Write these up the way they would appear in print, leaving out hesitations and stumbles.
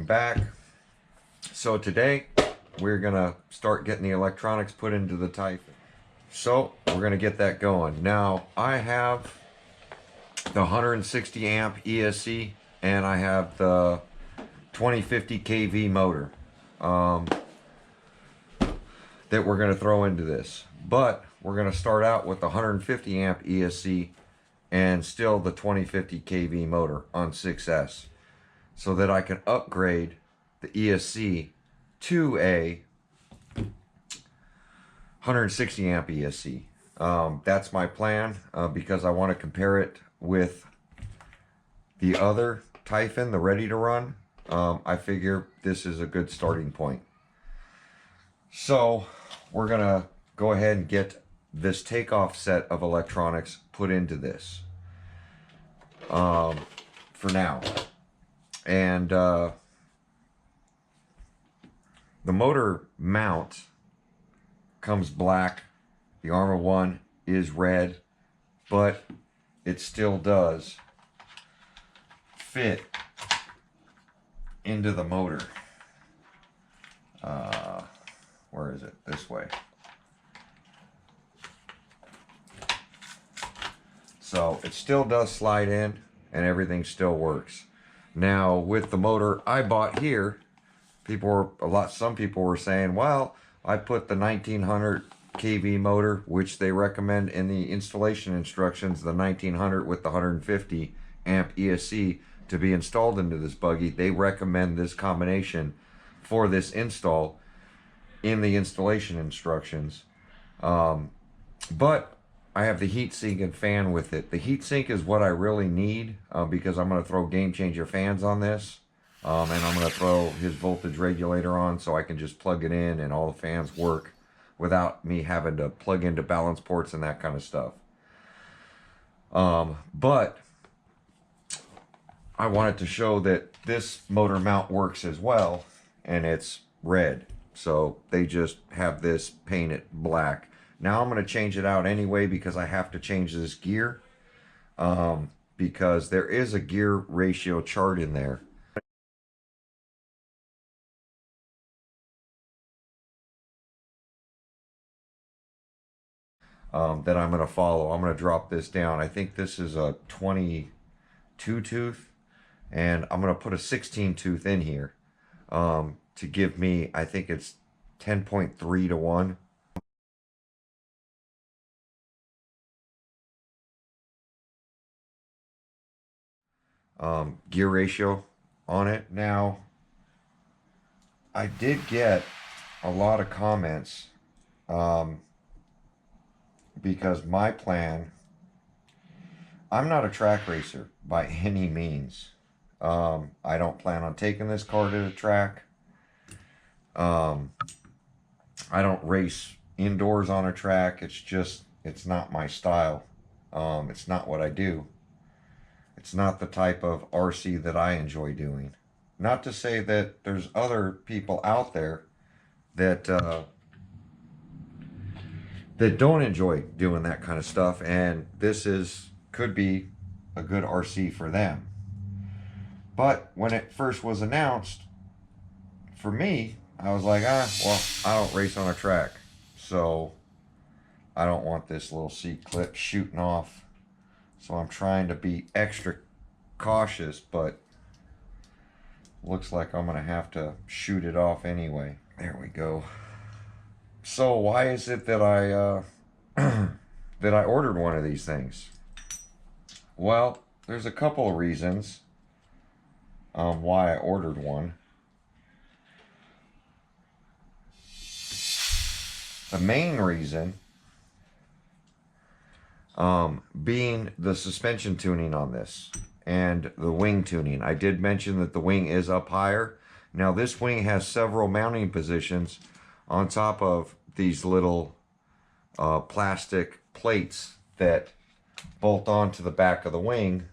back. So today we're gonna start getting the electronics put into the Typhon. So we're gonna get that going. Now I have the 160 amp ESC and I have the 2050 kV motor that we're gonna throw into this. But we're gonna start out with the 150 amp ESC and still the 2050 kV motor on 6S, so that I can upgrade the ESC to a 160 amp ESC. That's my plan because I want to compare it with the other Typhon, the ready to run. I figure this is a good starting point. So we're gonna go ahead and get this takeoff set of electronics put into this for now. And the motor mount comes black. The Arrma one is red, but it still does fit into the motor. Where is it? This way. So it still does slide in and everything still works. Now with the motor I bought here, some people were saying, well, I put the 1900 kV motor, which they recommend in the installation instructions, the 1900 with the 150 amp ESC to be installed into this buggy. They recommend this combination for this install in the installation instructions. But I have the heatsink and fan with it. The heatsink is what I really need because I'm going to throw game changer fans on this. And I'm going to throw his voltage regulator on so I can just plug it in and all the fans work without me having to plug into balance ports and that kind of stuff. But I wanted to show that this motor mount works as well, and it's red. So they just have this painted black. Now I'm going to change it out anyway because I have to change this gear because there is a gear ratio chart in there. That I'm going to follow. I'm going to drop this down. I think this is a 22 tooth, and I'm going to put a 16 tooth in here to give me, I think it's 10.3 to 1. Gear ratio on it. Now, I did get a lot of comments because my plan, I'm not a track racer by any means. I don't plan on taking this car to the track. I don't race indoors on a track. It's not my style. It's not what I do. It's not the type of RC that I enjoy doing. Not to say that there's other people out there that that don't enjoy doing that kind of stuff, and this could be a good RC for them. But when it first was announced, for me, I was like, well, I don't race on a track, so I don't want this little C-clip shooting off. So I'm trying to be extra cautious, but looks like I'm gonna have to shoot it off anyway. There we go. So why is it that I that I ordered one of these things? Well, there's a couple of reasons why I ordered one. The main reason being the suspension tuning on this and the wing tuning. I did mention that the wing is up higher. Now this wing has several mounting positions on top of these little plastic plates that bolt onto the back of the wing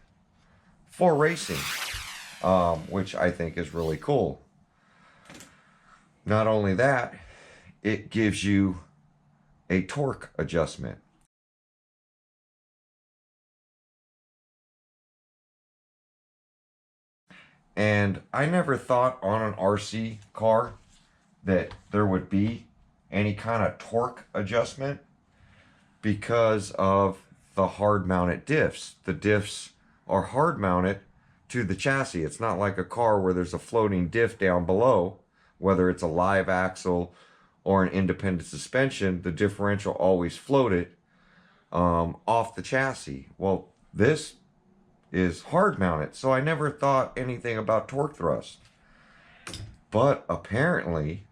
for racing, which I think is really cool. Not only that, it gives you a torque adjustment. And I never thought on an RC car that there would be any kind of torque adjustment because of the hard mounted diffs. The diffs are hard mounted to the chassis. It's not like a car where there's a floating diff down below, whether it's a live axle or an independent suspension, the differential always floated off the chassis. Well, this is hard mounted, so I never thought anything about torque thrust. But apparently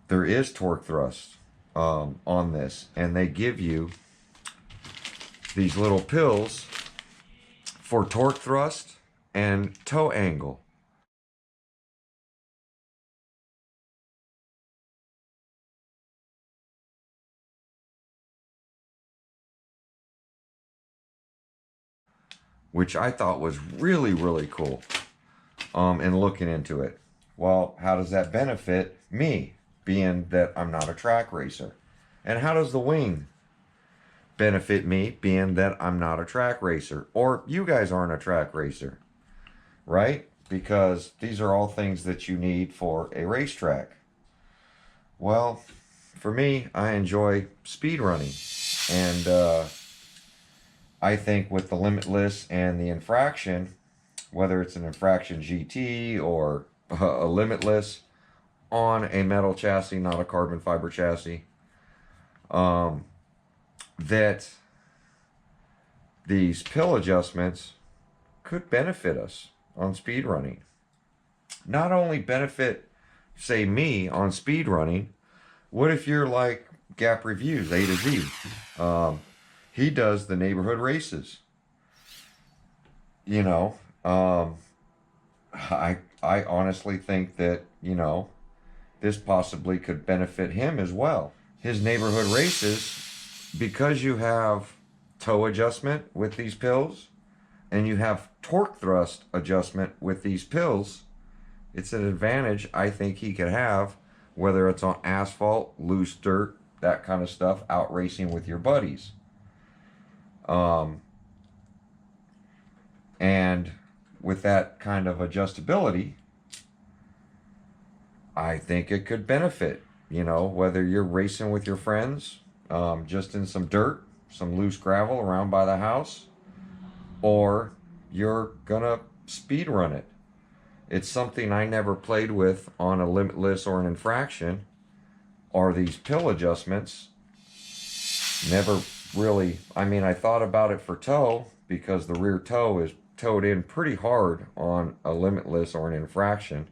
there is torque thrust on this, and they give you these little pills for torque thrust and toe angle. Which I thought was really, really cool in looking into it. Well, how does that benefit me, being that I'm not a track racer? And how does the wing benefit me, being that I'm not a track racer? Or you guys aren't a track racer, right? Because these are all things that you need for a racetrack. Well, for me, I enjoy speed running. And I think with the limitless and the infraction, whether it's an infraction GT or a limitless on a metal chassis, not a carbon fiber chassis, that these pill adjustments could benefit us on speed running. Not only benefit, say, me on speed running, what if you're like Gap Reviews, A to Z? He does the neighborhood races. You know, I honestly think that, you know, this possibly could benefit him as well. His neighborhood races, because you have toe adjustment with these pills and you have torque thrust adjustment with these pills, it's an advantage I think he could have, whether it's on asphalt, loose dirt, that kind of stuff, out racing with your buddies. And with that kind of adjustability, I think it could benefit, you know, whether you're racing with your friends, just in some dirt, some loose gravel around by the house, or you're gonna speed run it. It's something I never played with on a limitless or an infraction, are these pill adjustments. Never really, I mean, I thought about it for toe because the rear toe is towed in pretty hard on a limitless or an infraction.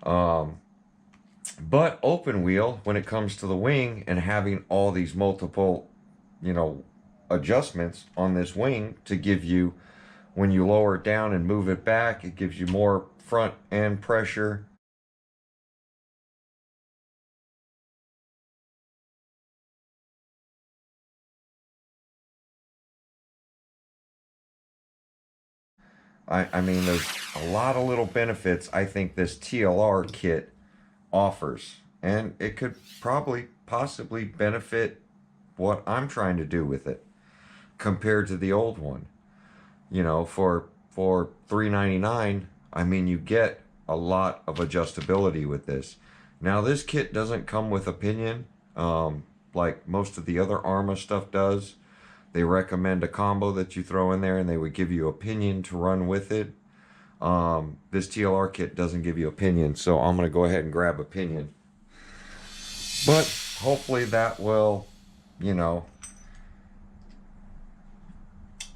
But open wheel, when it comes to the wing and having all these multiple, you know, adjustments on this wing to give you, when you lower it down and move it back, it gives you more front end pressure. I mean, there's a lot of little benefits I think this TLR kit offers. And it could probably, possibly benefit what I'm trying to do with it compared to the old one. You know, for $3.99, I mean, you get a lot of adjustability with this. Now, this kit doesn't come with a pinion like most of the other Arrma stuff does. They recommend a combo that you throw in there, and they would give you a pinion to run with it. This TLR kit doesn't give you a pinion, so I'm going to go ahead and grab a pinion. But hopefully that will, you know,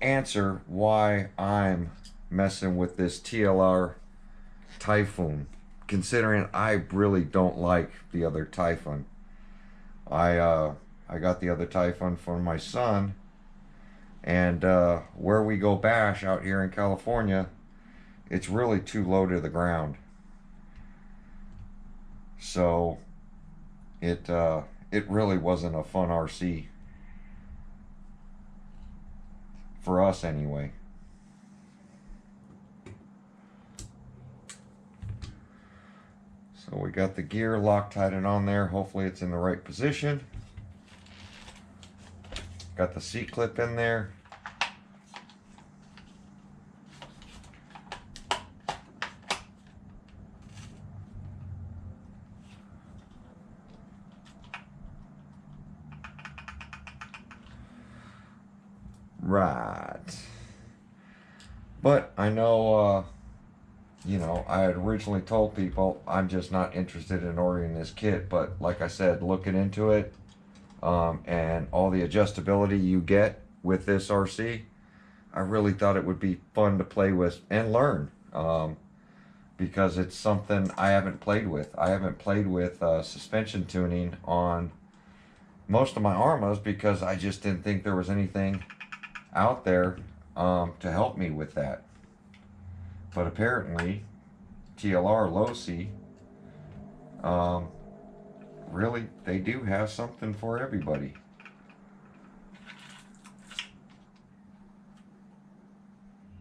answer why I'm messing with this TLR Typhon, considering I really don't like the other Typhon. I got the other Typhon for my son, and where we go bash out here in California, it's really too low to the ground. So it really wasn't a fun RC for us anyway. So we got the gear Loctited on there. Hopefully it's in the right position. Got the seat clip in there. Right. But I know, you know, I had originally told people I'm just not interested in ordering this kit, but like I said, looking into it, and all the adjustability you get with this RC, I really thought it would be fun to play with and learn, because it's something I haven't played with. I haven't played with suspension tuning on most of my Arrmas because I just didn't think there was anything out there to help me with that. But apparently, TLR Low C, really, they do have something for everybody.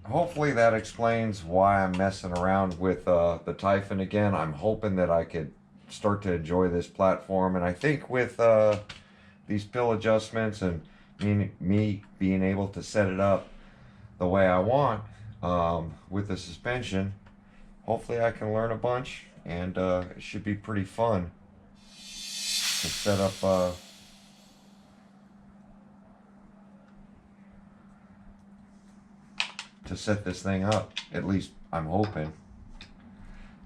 Hopefully that explains why I'm messing around with the Typhon again. I'm hoping that I could start to enjoy this platform, and I think with these pill adjustments and me being able to set it up the way I want with the suspension, hopefully I can learn a bunch, and it should be pretty fun to set up to set this thing up. At least I'm hoping.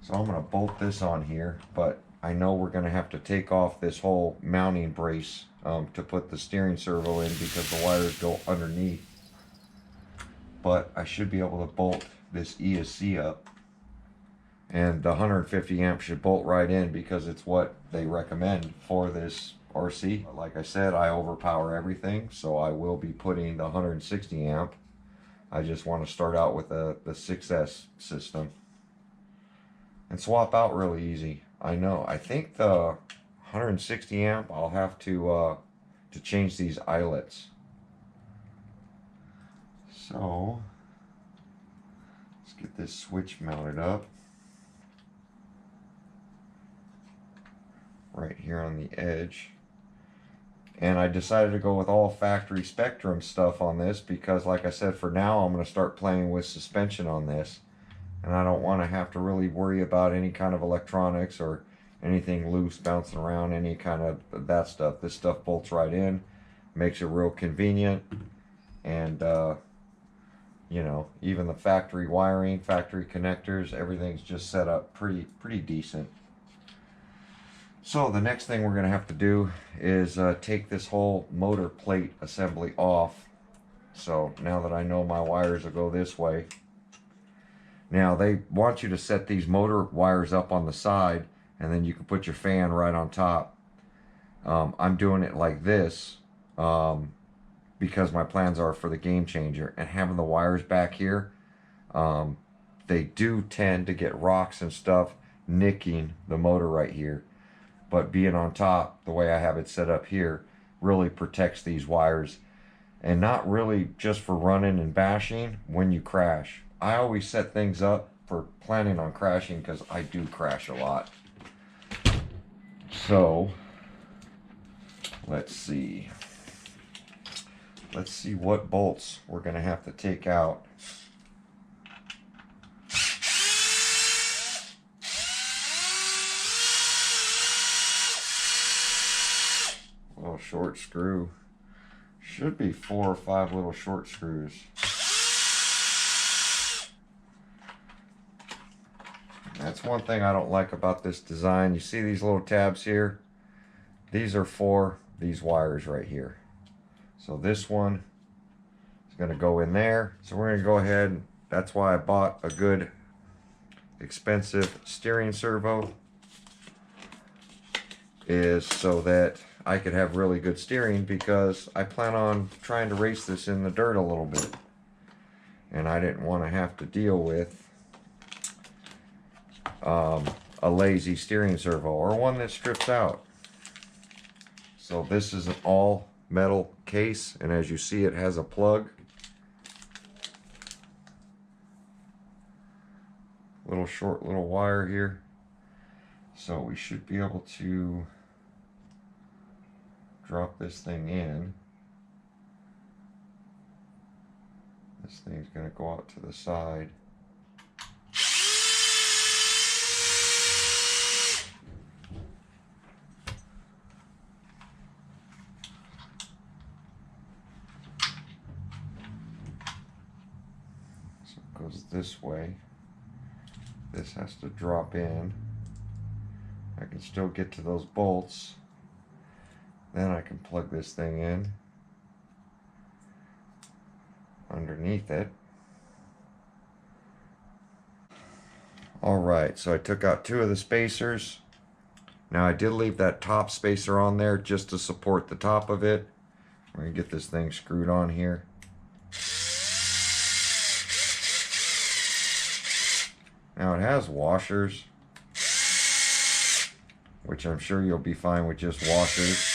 So I'm going to bolt this on here, but I know we're going to have to take off this whole mounting brace to put the steering servo in because the wires go underneath. But I should be able to bolt this ESC up, and the 150 amp should bolt right in because it's what they recommend for this RC. Like I said, I overpower everything, so I will be putting the 160 amp. I just want to start out with the 6S system and swap out really easy. I know. I think the 160 amp, I'll have to change these eyelets. So let's get this switch mounted up right here on the edge. And I decided to go with all factory Spectrum stuff on this because, like I said, for now I'm going to start playing with suspension on this. And I don't want to have to really worry about any kind of electronics or anything loose bouncing around, any kind of that stuff. This stuff bolts right in, makes it real convenient. And, you know, even the factory wiring, factory connectors, everything's just set up pretty decent. So the next thing we're going to have to do is take this whole motor plate assembly off. So now that I know my wires will go this way. Now they want you to set these motor wires up on the side, and then you can put your fan right on top. I'm doing it like this because my plans are for the Game Changer, and having the wires back here, they do tend to get rocks and stuff nicking the motor right here. But being on top, the way I have it set up here, really protects these wires. And not really just for running and bashing when you crash. I always set things up for planning on crashing because I do crash a lot. So, let's see. Let's see what bolts we're going to have to take out. Little short screw. Should be 4 or 5 little short screws. That's one thing I don't like about this design. You see these little tabs here? These are for these wires right here. So this one is going to go in there. So we're going to go ahead. That's why I bought a good expensive steering servo, is so that I could have really good steering, because I plan on trying to race this in the dirt a little bit. And I didn't want to have to deal with a lazy steering servo or one that strips out. So this is an all metal case, and as you see, it has a plug. Little short little wire here. So we should be able to drop this thing in. This thing's going to go out to the side. goes this way. This has to drop in. I can still get to those bolts. Then I can plug this thing in underneath it. Alright, so I took out 2 of the spacers. Now I did leave that top spacer on there just to support the top of it. We're going to get this thing screwed on here. Now it has washers, which I'm sure you'll be fine with just washers.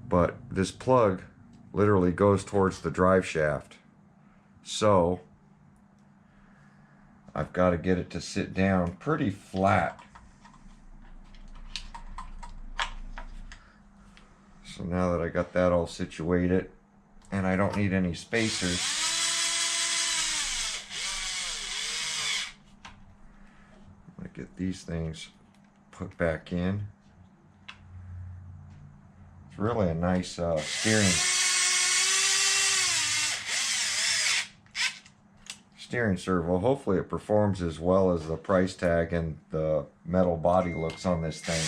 But this plug literally goes towards the drive shaft. So I've got to get it to sit down pretty flat. So now that I got that all situated, and I don't need any spacers, I'm going to get these things put back in. It's really a nice steering servo. Hopefully it performs as well as the price tag and the metal body looks on this thing.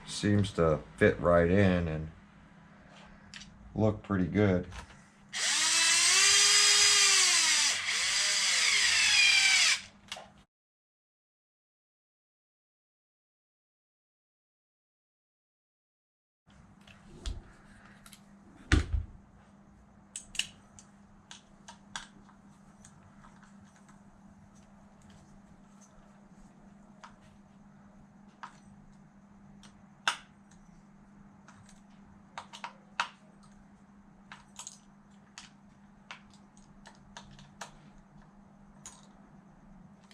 Seems to fit right in and look pretty good.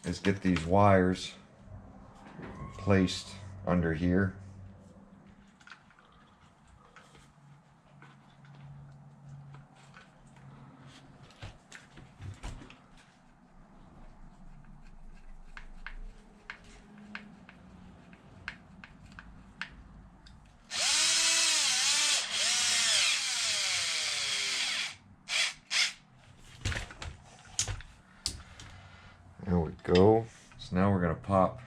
Is get these wires placed under here. There we go. So now we're going to pop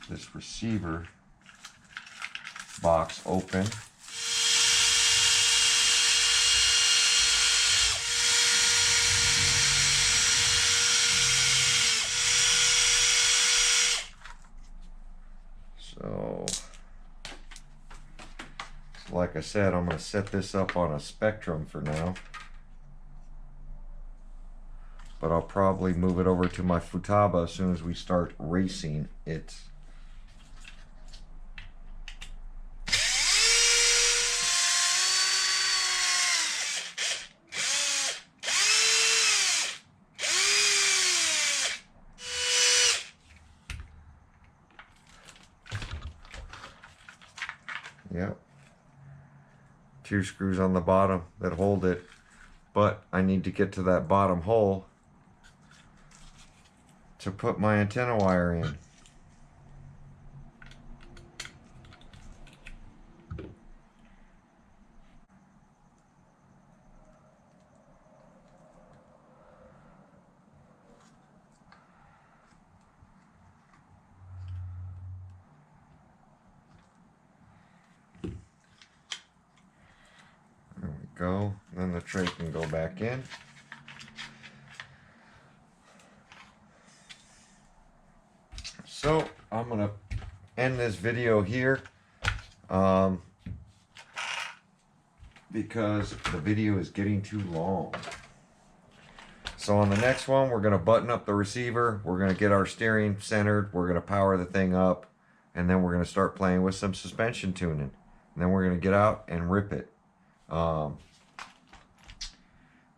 this receiver box open. So like I said, I'm going to set this up on a Spectrum for now. But I'll probably move it over to my Futaba as soon as we start racing it. Yep. 2 screws on the bottom that hold it. But I need to get to that bottom hole to put my antenna wire in. There we go. Then the tray can go back in. So I'm gonna end this video here because the video is getting too long. So on the next one, we're gonna button up the receiver, we're gonna get our steering centered, we're gonna power the thing up, and then we're gonna start playing with some suspension tuning. And then we're gonna get out and rip it. I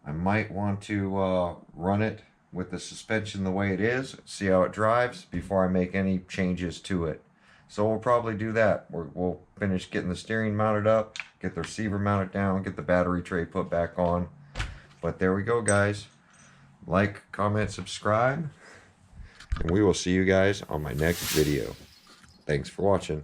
might want to run it with the suspension the way it is, see how it drives before I make any changes to it. So we'll probably do that. We'll finish getting the steering mounted up, get the receiver mounted down, get the battery tray put back on. But there we go, guys. Like, comment, subscribe, and we will see you guys on my next video. Thanks for watching.